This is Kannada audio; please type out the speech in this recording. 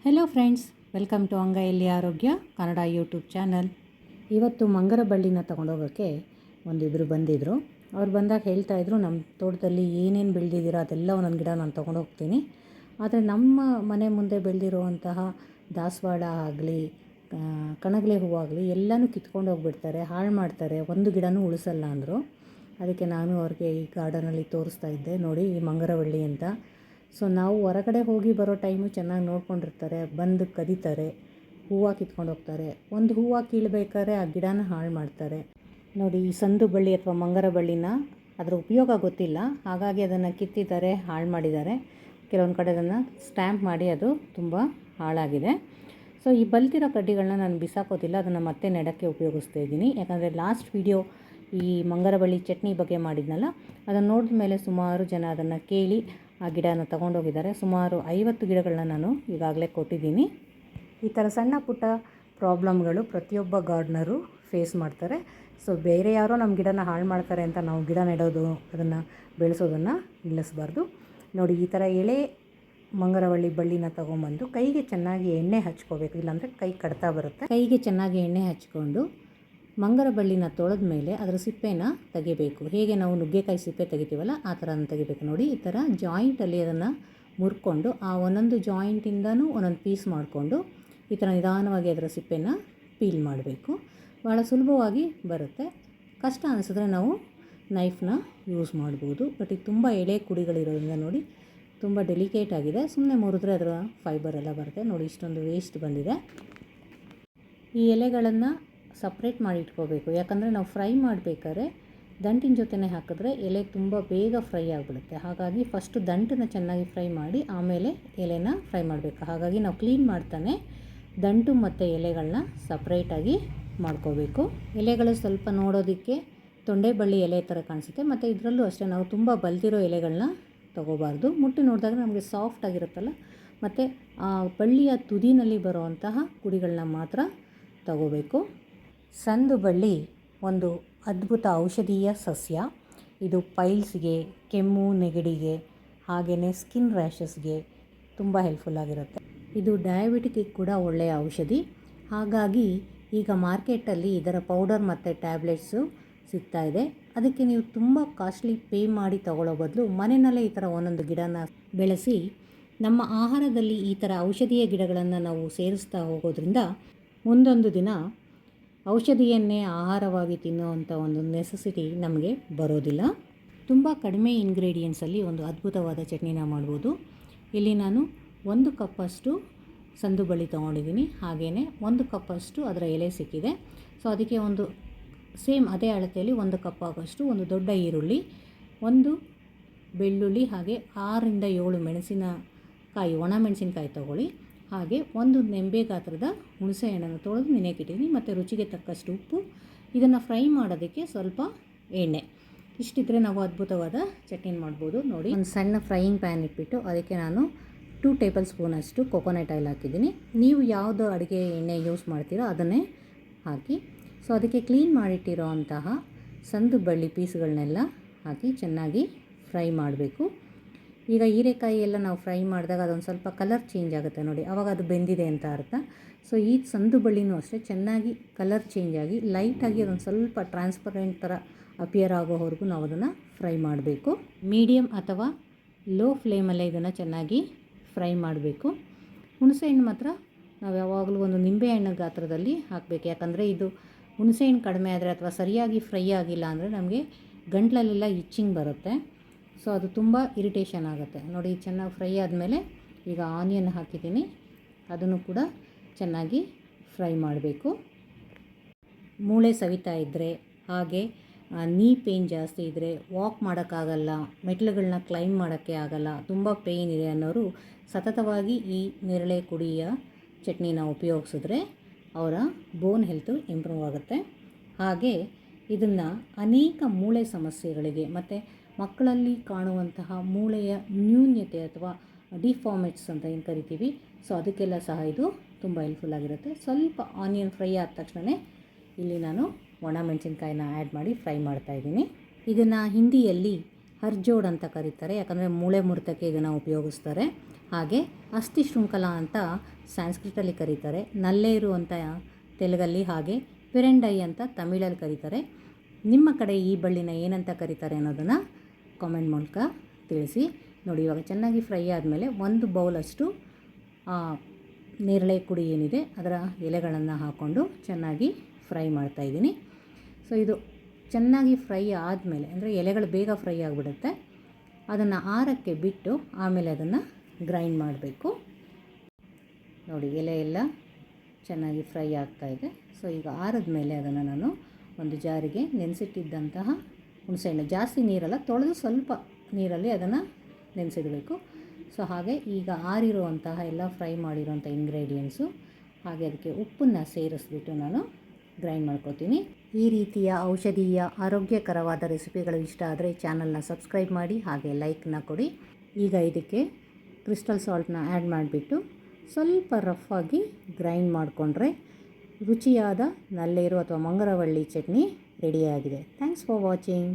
ಹೆಲೋ ಫ್ರೆಂಡ್ಸ್, ವೆಲ್ಕಮ್ ಟು ಅಂಗೈಯಲ್ಲಿ ಆರೋಗ್ಯ ಕನ್ನಡ ಯೂಟ್ಯೂಬ್ ಚಾನಲ್. ಇವತ್ತು ಮಂಗರ ಬಳ್ಳಿನ ತೊಗೊಂಡೋಗೋಕ್ಕೆ ಒಂದಿಬ್ಬರು ಬಂದಿದ್ದರು. ಅವ್ರು ಬಂದಾಗ ಹೇಳ್ತಾಯಿದ್ರು, ನಮ್ಮ ತೋಟದಲ್ಲಿ ಏನೇನು ಬೆಳೆದಿದ್ದೀರೋ ಅದೆಲ್ಲ ಒಂದೊಂದು ಗಿಡ ನಾನು ತೊಗೊಂಡೋಗ್ತೀನಿ. ಆದರೆ ನಮ್ಮ ಮನೆ ಮುಂದೆ ಬೆಳೆದಿರುವಂತಹ ದಾಸವಾಳ ಆಗಲಿ ಕಣಗಲೆ ಹೂವಾಗಲಿ ಎಲ್ಲನೂ ಕಿತ್ಕೊಂಡು ಹೋಗ್ಬಿಡ್ತಾರೆ, ಹಾಳು ಮಾಡ್ತಾರೆ, ಒಂದು ಗಿಡನೂ ಉಳಿಸಲ್ಲ ಅಂದರು. ಅದಕ್ಕೆ ನಾನು ಅವ್ರಿಗೆ ಈ ಗಾರ್ಡನಲ್ಲಿ ತೋರಿಸ್ತಾ ಇದ್ದೆ, ನೋಡಿ ಈ ಮಂಗರವಳ್ಳಿ ಅಂತ. ಸೊ ನಾವು ಹೊರಗಡೆ ಹೋಗಿ ಬರೋ ಟೈಮು ಚೆನ್ನಾಗಿ ನೋಡ್ಕೊಂಡಿರ್ತಾರೆ, ಬಂದು ಕದೀತಾರೆ, ಹೂವು ಕಿತ್ಕೊಂಡು ಹೋಗ್ತಾರೆ. ಒಂದು ಹೂವು ಕೀಳಬೇಕಾದ್ರೆ ಆ ಗಿಡನ ಹಾಳು ಮಾಡ್ತಾರೆ. ನೋಡಿ ಈ ಸಂದು ಬಳ್ಳಿ ಅಥವಾ ಮಂಗರ ಬಳ್ಳಿನ ಅದರ ಉಪಯೋಗ ಗೊತ್ತಿಲ್ಲ, ಹಾಗಾಗಿ ಅದನ್ನು ಕಿತ್ತಿದ್ದಾರೆ, ಹಾಳು ಮಾಡಿದ್ದಾರೆ. ಕೆಲವೊಂದು ಕಡೆ ಅದನ್ನು ಸ್ಟ್ಯಾಂಪ್ ಮಾಡಿ ಅದು ತುಂಬ ಹಾಳಾಗಿದೆ. ಸೊ ಈ ಬಲ್ತಿರೋ ಕಡ್ಡಿಗಳನ್ನ ನಾನು ಬಿಸಾಕೋದಿಲ್ಲ, ಅದನ್ನು ಮತ್ತೆ ನೆಡಕ್ಕೆ ಉಪಯೋಗಿಸ್ತಾ ಇದ್ದೀನಿ. ಯಾಕಂದರೆ ಲಾಸ್ಟ್ ವಿಡಿಯೋ ಈ ಮಂಗರ ಬಳ್ಳಿ ಚಟ್ನಿ ಬಗ್ಗೆ ಮಾಡಿದ್ನಲ್ಲ, ಅದನ್ನು ನೋಡಿದ ಮೇಲೆ ಸುಮಾರು ಜನ ಅದನ್ನು ಕೇಳಿ ಆ ಗಿಡನ ತೊಗೊಂಡೋಗಿದ್ದಾರೆ. ಸುಮಾರು 50 ಗಿಡಗಳನ್ನ ನಾನು ಈಗಾಗಲೇ ಕೊಟ್ಟಿದ್ದೀನಿ. ಈ ಥರ ಸಣ್ಣ ಪುಟ್ಟ ಪ್ರಾಬ್ಲಮ್ಗಳು ಪ್ರತಿಯೊಬ್ಬ ಗಾರ್ಡ್ನರು ಫೇಸ್ ಮಾಡ್ತಾರೆ. ಸೊ ಬೇರೆ ಯಾರೋ ನಮ್ಮ ಗಿಡನ ಹಾಳು ಮಾಡ್ತಾರೆ ಅಂತ ನಾವು ಗಿಡ ನೆಡೋದು, ಅದನ್ನು ಬೆಳೆಸೋದನ್ನು ನಿಲ್ಲಿಸಬಾರ್ದು. ನೋಡಿ ಈ ಥರ ಎಳೆ ಮಂಗರವಳ್ಳಿ ಬಳ್ಳಿನ ತೊಗೊಂಬಂದು ಕೈಗೆ ಚೆನ್ನಾಗಿ ಎಣ್ಣೆ ಹಚ್ಕೋಬೇಕು, ಇಲ್ಲಾಂದರೆ ಕೈ ಕಡ್ತಾ ಬರುತ್ತೆ. ಕೈಗೆ ಚೆನ್ನಾಗಿ ಎಣ್ಣೆ ಹಚ್ಕೊಂಡು ಮಂಗರ ಬಳ್ಳಿನ ತೊಳೆದ ಮೇಲೆ ಅದರ ಸಿಪ್ಪೆನ ತೆಗಿಬೇಕು. ಹೇಗೆ ನಾವು ನುಗ್ಗೆಕಾಯಿ ಸಿಪ್ಪೆ ತೆಗಿತೀವಲ್ಲ ಆ ಥರ ತೆಗಿಬೇಕು. ನೋಡಿ ಈ ಥರ ಜಾಯಿಂಟಲ್ಲಿ ಅದನ್ನು ಮುರ್ಕೊಂಡು ಆ ಒಂದೊಂದು ಜಾಯಿಂಟಿಂದನೂ ಒಂದೊಂದು ಪೀಸ್ ಮಾಡಿಕೊಂಡು ಈ ಥರ ನಿಧಾನವಾಗಿ ಅದರ ಸಿಪ್ಪೆನ ಪೀಲ್ ಮಾಡಬೇಕು. ಭಾಳ ಸುಲಭವಾಗಿ ಬರುತ್ತೆ. ಕಷ್ಟ ಅನಿಸಿದ್ರೆ ನಾವು ನೈಫ್ನ ಯೂಸ್ ಮಾಡ್ಬೋದು. ಬಟ್ ಇದು ತುಂಬ ಎಳೆ ಕುಡಿಗಳಿರೋದ್ರಿಂದ ನೋಡಿ ತುಂಬ ಡೆಲಿಕೇಟ್ ಆಗಿದೆ. ಸುಮ್ಮನೆ ಮುರಿದ್ರೆ ಅದರ ಫೈಬರ್ ಎಲ್ಲ ಬರುತ್ತೆ. ನೋಡಿ ಇಷ್ಟೊಂದು ವೇಸ್ಟ್ ಬಂದಿದೆ. ಈ ಎಲೆಗಳನ್ನು ಸಪ್ರೇಟ್ ಮಾಡಿ ಇಟ್ಕೋಬೇಕು, ಯಾಕಂದರೆ ನಾವು ಫ್ರೈ ಮಾಡಬೇಕಾದ್ರೆ ದಂಟಿನ ಜೊತೆನೇ ಹಾಕಿದ್ರೆ ಎಲೆ ತುಂಬ ಬೇಗ ಫ್ರೈ ಆಗಿಬಿಡುತ್ತೆ. ಹಾಗಾಗಿ ಫಸ್ಟು ದಂಟನ್ನು ಚೆನ್ನಾಗಿ ಫ್ರೈ ಮಾಡಿ ಆಮೇಲೆ ಎಲೆನ ಫ್ರೈ ಮಾಡಬೇಕು. ಹಾಗಾಗಿ ನಾವು ಕ್ಲೀನ್ ಮಾಡ್ತಾನೆ ದಂಟು ಮತ್ತು ಎಲೆಗಳನ್ನ ಸಪ್ರೇಟಾಗಿ ಮಾಡ್ಕೋಬೇಕು. ಎಲೆಗಳು ಸ್ವಲ್ಪ ನೋಡೋದಕ್ಕೆ ತೊಂಡೆಬಳ್ಳಿ ಎಲೆ ಥರ ಕಾಣಿಸುತ್ತೆ. ಮತ್ತು ಇದರಲ್ಲೂ ಅಷ್ಟೇ, ನಾವು ತುಂಬ ಬಲ್ತಿರೋ ಎಲೆಗಳನ್ನ ತೊಗೋಬಾರ್ದು. ಮುಟ್ಟಿ ನೋಡಿದಾಗ ನಮಗೆ ಸಾಫ್ಟ್ ಆಗಿರುತ್ತಲ್ಲ, ಮತ್ತು ಆ ಬಳ್ಳಿಯ ತುದಿನಲ್ಲಿ ಬರುವಂತಹ ಕುಡಿಗಳನ್ನ ಮಾತ್ರ ತಗೋಬೇಕು. ಸಂದು ಬಳ್ಳಿ ಒಂದು ಅದ್ಭುತ ಔಷಧೀಯ ಸಸ್ಯ. ಇದು ಪೈಲ್ಸ್ಗೆ, ಕೆಮ್ಮು ನೆಗಡಿಗೆ, ಹಾಗೆಯೇ ಸ್ಕಿನ್ ರ್ಯಾಷಸ್ಗೆ ತುಂಬ ಹೆಲ್ಪ್ಫುಲ್ಲಾಗಿರುತ್ತೆ. ಇದು ಡಯಾಬಿಟಿಕ್ಗೆ ಕೂಡ ಒಳ್ಳೆಯ ಔಷಧಿ. ಹಾಗಾಗಿ ಈಗ ಮಾರ್ಕೆಟಲ್ಲಿ ಇದರ ಪೌಡರ್ ಮತ್ತು ಟ್ಯಾಬ್ಲೆಟ್ಸು ಸಿಗ್ತಾಯಿದೆ. ಅದಕ್ಕೆ ನೀವು ತುಂಬ ಕಾಸ್ಟ್ಲಿ ಪೇ ಮಾಡಿ ತಗೊಳ್ಳೋ ಬದಲು ಮನೆಯಲ್ಲೇ ಈ ಥರ ಒಂದೊಂದು ಗಿಡನ ಬೆಳೆಸಿ ನಮ್ಮ ಆಹಾರದಲ್ಲಿ ಈ ಥರ ಔಷಧೀಯ ಗಿಡಗಳನ್ನು ನಾವು ಸೇರಿಸ್ತಾ ಹೋಗೋದ್ರಿಂದ ಮುಂದೊಂದು ದಿನ ಔಷಧಿಯನ್ನೇ ಆಹಾರವಾಗಿ ತಿನ್ನುವಂಥ ಒಂದು ನೆಸೆಸಿಟಿ ನಮಗೆ ಬರೋದಿಲ್ಲ. ತುಂಬ ಕಡಿಮೆ ಇಂಗ್ರೀಡಿಯೆಂಟ್ಸಲ್ಲಿ ಒಂದು ಅದ್ಭುತವಾದ ಚಟ್ನಿನ ಮಾಡ್ಬೋದು. ಇಲ್ಲಿ ನಾನು 1 ಕಪ್ಪಷ್ಟು ಸಂದು ಬಳ್ಳಿ ತೊಗೊಂಡಿದ್ದೀನಿ, ಹಾಗೆಯೇ 1 ಕಪ್ಪಷ್ಟು ಅದರ ಎಲೆ ಸಿಕ್ಕಿದೆ. ಸೊ ಅದಕ್ಕೆ ಒಂದು ಸೇಮ್ ಅದೇ ಅಳತೆಯಲ್ಲಿ 1 ಕಪ್ ಆಗೋಷ್ಟು ಒಂದು ದೊಡ್ಡ ಈರುಳ್ಳಿ, 1 ಬೆಳ್ಳುಳ್ಳಿ, ಹಾಗೆ 6 ರಿಂದ 7 ಮೆಣಸಿನಕಾಯಿ, ಒಣ ಮೆಣಸಿನಕಾಯಿ ತೊಗೊಳ್ಳಿ. ಹಾಗೆ 1 ನಿಂಬೆ ಗಾತ್ರದ ಹುಣಸೆ ಹಣ್ಣನ್ನು ತೊಳೆದು ನೆನೆಕಿಟ್ಟಿದ್ದೀನಿ, ಮತ್ತು ರುಚಿಗೆ ತಕ್ಕಷ್ಟು ಉಪ್ಪು. ಇದನ್ನು ಫ್ರೈ ಮಾಡೋದಕ್ಕೆ ಸ್ವಲ್ಪ ಎಣ್ಣೆ. ಇಷ್ಟಿದ್ರೆ ನಾವು ಅದ್ಭುತವಾದ ಚಟ್ನಿ ಮಾಡ್ಬೋದು. ನೋಡಿ, ಒಂದು ಸಣ್ಣ ಫ್ರೈಯಿಂಗ್ ಪ್ಯಾನ್ ಇಟ್ಬಿಟ್ಟು ಅದಕ್ಕೆ ನಾನು 2 ಟೇಬಲ್ ಸ್ಪೂನಷ್ಟು ಕೊಕೊನಟ್ ಆಯಿಲ್ ಹಾಕಿದ್ದೀನಿ. ನೀವು ಯಾವುದು ಅಡುಗೆ ಎಣ್ಣೆ ಯೂಸ್ ಮಾಡ್ತೀರೋ ಅದನ್ನೇ ಹಾಕಿ. ಸೊ ಅದಕ್ಕೆ ಕ್ಲೀನ್ ಮಾಡಿಟ್ಟಿರೋ ಅಂತಹ ಸಂದು ಬಳ್ಳಿ ಪೀಸ್ಗಳನ್ನೆಲ್ಲ ಹಾಕಿ ಚೆನ್ನಾಗಿ ಫ್ರೈ ಮಾಡಬೇಕು. ಈಗ ಹೀರೆಕಾಯಿ ಎಲ್ಲ ನಾವು ಫ್ರೈ ಮಾಡಿದಾಗ ಅದೊಂದು ಸ್ವಲ್ಪ ಕಲರ್ ಚೇಂಜ್ ಆಗುತ್ತೆ ನೋಡಿ, ಆವಾಗ ಅದು ಬೆಂದಿದೆ ಅಂತ ಅರ್ಥ. ಸೊ ಈ ಸಂದು ಬಳ್ಳಿನೂ ಅಷ್ಟೇ ಚೆನ್ನಾಗಿ ಕಲರ್ ಚೇಂಜ್ ಆಗಿ ಲೈಟಾಗಿ ಅದೊಂದು ಸ್ವಲ್ಪ ಟ್ರಾನ್ಸ್ಪರೆಂಟ್ ಥರ ಅಪಿಯರ್ ಆಗೋವರೆಗೂ ನಾವು ಅದನ್ನು ಫ್ರೈ ಮಾಡಬೇಕು. ಮೀಡಿಯಮ್ ಅಥವಾ ಲೋ ಫ್ಲೇಮಲ್ಲೇ ಇದನ್ನು ಚೆನ್ನಾಗಿ ಫ್ರೈ ಮಾಡಬೇಕು. ಹುಣಸೆಹಣ್ಣು ಮಾತ್ರ ನಾವು ಯಾವಾಗಲೂ ಒಂದು ನಿಂಬೆಹಣ್ಣು ಗಾತ್ರದಲ್ಲಿ ಹಾಕಬೇಕು. ಯಾಕಂದರೆ ಇದು ಹುಣಸೆಹಣ್ಣು ಕಡಿಮೆ ಆದರೆ ಅಥವಾ ಸರಿಯಾಗಿ ಫ್ರೈ ಆಗಿಲ್ಲ ಅಂದರೆ ನಮಗೆ ಗಂಟ್ಲಲ್ಲೆಲ್ಲ ಇಚ್ಚಿಂಗ್ ಬರುತ್ತೆ. ಸೊ ಅದು ತುಂಬ ಇರಿಟೇಷನ್ ಆಗುತ್ತೆ. ನೋಡಿ ಚೆನ್ನಾಗಿ ಫ್ರೈ ಆದಮೇಲೆ ಈಗ ಆನಿಯನ್ ಹಾಕಿದ್ದೀನಿ, ಅದನ್ನು ಕೂಡ ಚೆನ್ನಾಗಿ ಫ್ರೈ ಮಾಡಬೇಕು. ಮೂಳೆ ಸವಿತಾ ಇದ್ದರೆ, ಹಾಗೆ ನೀ ಪೇಯ್ನ್ ಜಾಸ್ತಿ ಇದ್ದರೆ, ವಾಕ್ ಮಾಡೋಕ್ಕಾಗಲ್ಲ, ಮೆಟ್ಲುಗಳನ್ನ ಕ್ಲೈಂಬ್ ಮಾಡೋಕ್ಕೆ ಆಗಲ್ಲ, ತುಂಬ ಪೇಯ್ನ್ ಇದೆ ಅನ್ನೋರು ಸತತವಾಗಿ ಈ ನೇರಳೆ ಕುಡಿಯ ಚಟ್ನಿನ ಉಪಯೋಗಿಸಿದ್ರೆ ಅವರ ಬೋನ್ ಹೆಲ್ತು ಇಂಪ್ರೂವ್ ಆಗುತ್ತೆ. ಹಾಗೆ ಇದನ್ನು ಅನೇಕ ಮೂಳೆ ಸಮಸ್ಯೆಗಳಿಗೆ ಮತ್ತು ಮಕ್ಕಳಲ್ಲಿ ಕಾಣುವಂತಹ ಮೂಳೆಯ ನ್ಯೂನ್ಯತೆ ಅಥವಾ ಡಿಫಾರ್ಮೆಟ್ಸ್ ಅಂತ ಏನು ಕರಿತೀವಿ, ಸೊ ಅದಕ್ಕೆಲ್ಲ ಸಹ ಇದು ತುಂಬ ಹೆಲ್ಪ್ಫುಲ್ಲಾಗಿರುತ್ತೆ. ಸ್ವಲ್ಪ ಆನಿಯನ್ ಫ್ರೈ ಆದ ತಕ್ಷಣ ಇಲ್ಲಿ ನಾನು ಒಣ ಮೆಣಸಿನ್ಕಾಯಿನ ಆ್ಯಡ್ ಮಾಡಿ ಫ್ರೈ ಮಾಡ್ತಾಯಿದ್ದೀನಿ. ಇದನ್ನು ಹಿಂದಿಯಲ್ಲಿ ಹರ್ಜೋಡ್ ಅಂತ ಕರೀತಾರೆ, ಯಾಕಂದರೆ ಮೂಳೆ ಮುರಿತಕ್ಕೆ ಇದನ್ನು ಉಪಯೋಗಿಸ್ತಾರೆ. ಹಾಗೆ ಅಸ್ಥಿ ಶೃಂಖಲ ಅಂತ ಸಂಸ್ಕೃತಲ್ಲಿ ಕರೀತಾರೆ, ನಲ್ಲೇರು ಅಂತ ತೆಲುಗಲ್ಲಿ, ಹಾಗೆ ಪಿರಂಡೈ ಅಂತ ತಮಿಳಲ್ಲಿ ಕರೀತಾರೆ. ನಿಮ್ಮ ಕಡೆ ಈ ಬಳ್ಳಿನ ಏನಂತ ಕರೀತಾರೆ ಅನ್ನೋದನ್ನು ಕಾಮೆಂಟ್ ಮೂಲಕ ತಿಳಿಸಿ. ನೋಡಿ, ಇವಾಗ ಚೆನ್ನಾಗಿ ಫ್ರೈ ಆದಮೇಲೆ 1 ಬೌಲಷ್ಟು ನೇರಳೆ ಕುಡಿ ಏನಿದೆ ಅದರ ಎಲೆಗಳನ್ನು ಹಾಕ್ಕೊಂಡು ಚೆನ್ನಾಗಿ ಫ್ರೈ ಮಾಡ್ತಾಯಿದ್ದೀನಿ. ಸೊ ಇದು ಚೆನ್ನಾಗಿ ಫ್ರೈ ಆದಮೇಲೆ, ಅಂದರೆ ಎಲೆಗಳು ಬೇಗ ಫ್ರೈ ಆಗಿಬಿಡುತ್ತೆ, ಅದನ್ನು ಆರಕ್ಕೆ ಬಿಟ್ಟು ಆಮೇಲೆ ಅದನ್ನು ಗ್ರೈಂಡ್ ಮಾಡಬೇಕು. ನೋಡಿ, ಎಲೆ ಎಲ್ಲ ಚೆನ್ನಾಗಿ ಫ್ರೈ ಆಗ್ತಾಯಿದೆ. ಸೊ ಈಗ ಆರಿದ ಮೇಲೆ ಅದನ್ನು ನಾನು ಒಂದು ಜಾರಿಗೆ ನೆನೆಸಿಟ್ಟಿದ್ದಂತಹ ಹುಣಸೆಹಣ್ಣು, ಜಾಸ್ತಿ ನೀರಲ್ಲ, ತೊಳೆದು ಸ್ವಲ್ಪ ನೀರಲ್ಲಿ ಅದನ್ನು ನೆನೆಸಿಡಬೇಕು. ಸೊ ಹಾಗೆ ಈಗ ಆರಿರುವಂತಹ ಎಲ್ಲ ಫ್ರೈ ಮಾಡಿರೋಂಥ ಇಂಗ್ರೀಡಿಯೆಂಟ್ಸು, ಹಾಗೆ ಅದಕ್ಕೆ ಉಪ್ಪನ್ನು ಸೇರಿಸ್ಬಿಟ್ಟು ನಾನು ಗ್ರೈಂಡ್ ಮಾಡ್ಕೊತೀನಿ. ಈ ರೀತಿಯ ಔಷಧೀಯ ಆರೋಗ್ಯಕರವಾದ ರೆಸಿಪಿಗಳು ಇಷ್ಟ ಆದರೆ ಚಾನಲ್ನ ಸಬ್ಸ್ಕ್ರೈಬ್ ಮಾಡಿ, ಹಾಗೆ ಲೈಕ್ನ ಕೊಡಿ. ಈಗ ಇದಕ್ಕೆ ಕ್ರಿಸ್ಟಲ್ ಸಾಲ್ಟ್ನ ಆ್ಯಡ್ ಮಾಡಿಬಿಟ್ಟು ಸ್ವಲ್ಪ ರಫ್ ಆಗಿ ಗ್ರೈಂಡ್ ಮಾಡಿಕೊಂಡ್ರೆ ರುಚಿಯಾದ ನಲ್ಲೇರು ಅಥವಾ ಮಂಗರವಳ್ಳಿ ಚಟ್ನಿ ರೆಡಿಯಾಗಿದೆ. Thanks for watching.